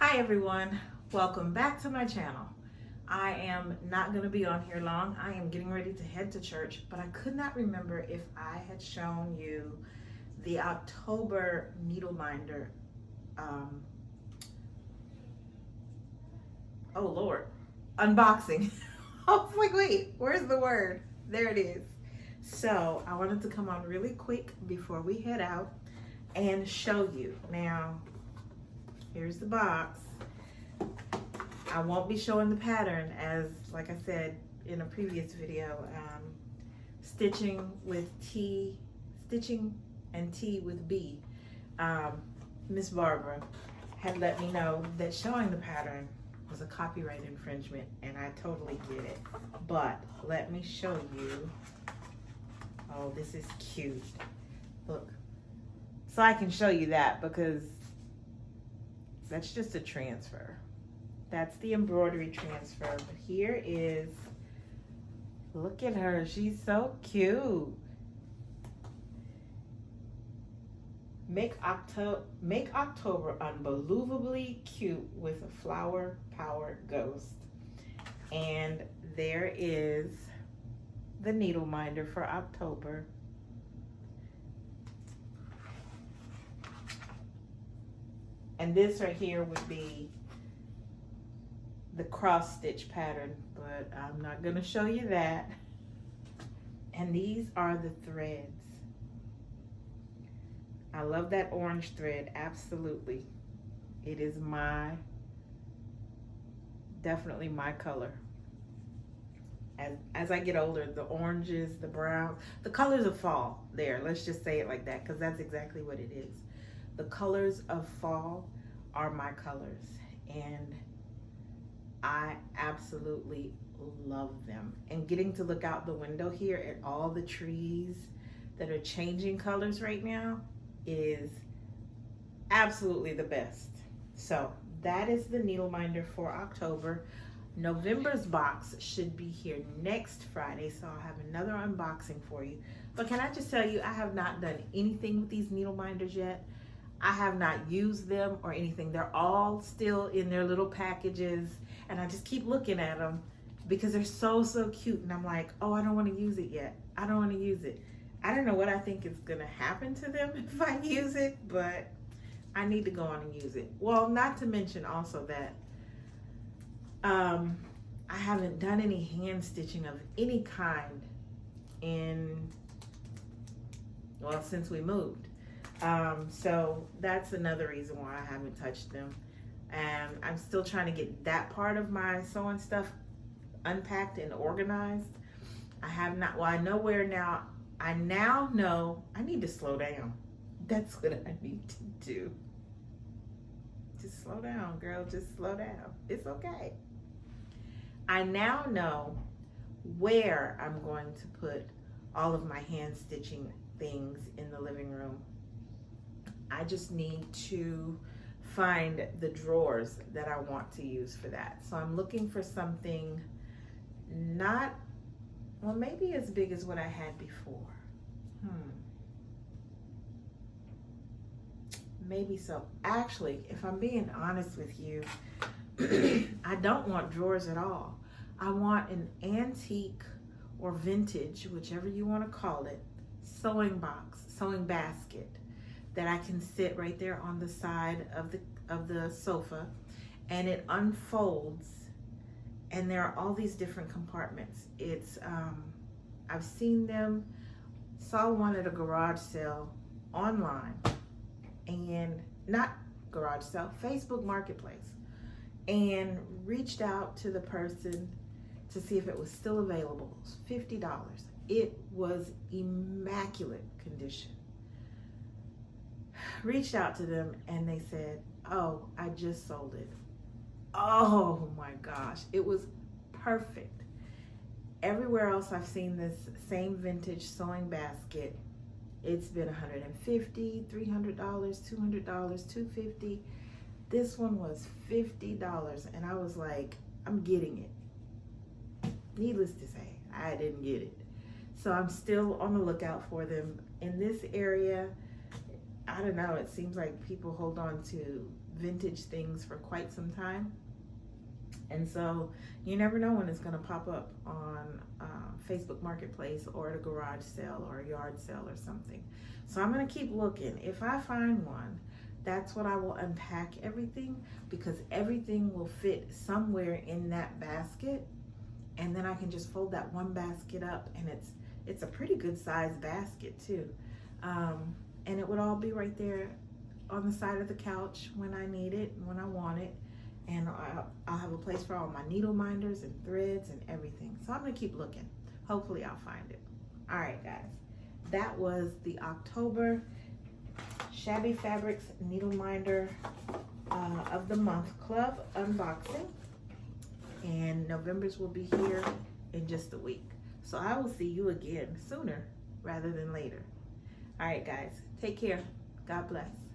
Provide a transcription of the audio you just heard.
Hi everyone, welcome back to my channel. I am not going to be on here long. I am getting ready to head to church, but I could not remember if I had shown you the October needle minder. Oh Lord, unboxing. I was like, wait, where's the word? There it is. So I wanted to come on really quick before we head out and show you. Now, here's the box. I won't be showing the pattern as, like I said in a previous video, stitching and T with B. Miss Barbara had let me know that showing the pattern was a copyright infringement, and I totally get it. But let me show you. Oh, this is cute. Look. So I can show you that because that's just a transfer. That's the embroidery transfer. But here is, look at her. She's so cute. Make October unbelievably cute with a flower powered ghost. And there is the needle minder for October. And this right here would be the cross stitch pattern, but I'm not going to show you that. And these are the threads. I love that orange thread, absolutely. It is definitely my color. As I get older, the oranges, the browns, the colors of fall, there, let's just say it like that, because that's exactly what it is. The colors of fall are my colors, and I absolutely love them. And getting to look out the window here at all the trees that are changing colors right now is absolutely the best. So that is the needle minder for October. November's box should be here next Friday, so I'll have another unboxing for you. But can I just tell you, I have not done anything with these needle minders yet. I have not used them or anything. They're all still in their little packages, and I just keep looking at them because they're so cute. And I'm like, oh, I don't want to use it yet. I don't want to use it. I don't know what I think is going to happen to them if I use it, but I need to go on and use it. Well, not to mention also that I haven't done any hand stitching of any kind since we moved. So that's another reason why I haven't touched them. And I'm still trying to get that part of my sewing stuff unpacked and organized. I have not, well, I know where now. I now know I need to slow down. That's what I need to do. Just slow down, girl. Just slow down. It's okay. I now know where I'm going to put all of my hand stitching things in the living room. I just need to find the drawers that I want to use for that. So I'm looking for something not, well, maybe as big as what I had before. Maybe so. Actually, if I'm being honest with you, I don't want drawers at all. I want an antique or vintage, whichever you want to call it, sewing box, sewing basket that I can sit right there on the side of the sofa, and it unfolds, and there are all these different compartments. It's I've seen them, saw one at a garage sale online, and not garage sale, Facebook Marketplace, and reached out to the person to see if it was still available. It was $50. It was immaculate condition. Reached out to them and they said, oh, I just sold it. Oh my gosh, it was perfect. Everywhere else I've seen this same vintage sewing basket, it's been $150, $300, $200, $250. This one was $50, and I was like, I'm getting it. Needless to say, I didn't get it. So I'm still on the lookout for them. In this area, I don't know, it seems like people hold on to vintage things for quite some time. And so you never know when it's going to pop up on Facebook Marketplace or at a garage sale or a yard sale or something. So I'm going to keep looking. If I find one, that's what I will unpack everything, because everything will fit somewhere in that basket. And then I can just fold that one basket up, and it's a pretty good sized basket too. And it would all be right there on the side of the couch when I need it, when I want it. And I'll have a place for all my needle minders and threads and everything. So I'm gonna keep looking. Hopefully I'll find it. All right, guys. That was the October Shabby Fabrics Needle Minder of the Month Club unboxing. And November's will be here in just a week. So I will see you again sooner rather than later. All right, guys. Take care. God bless.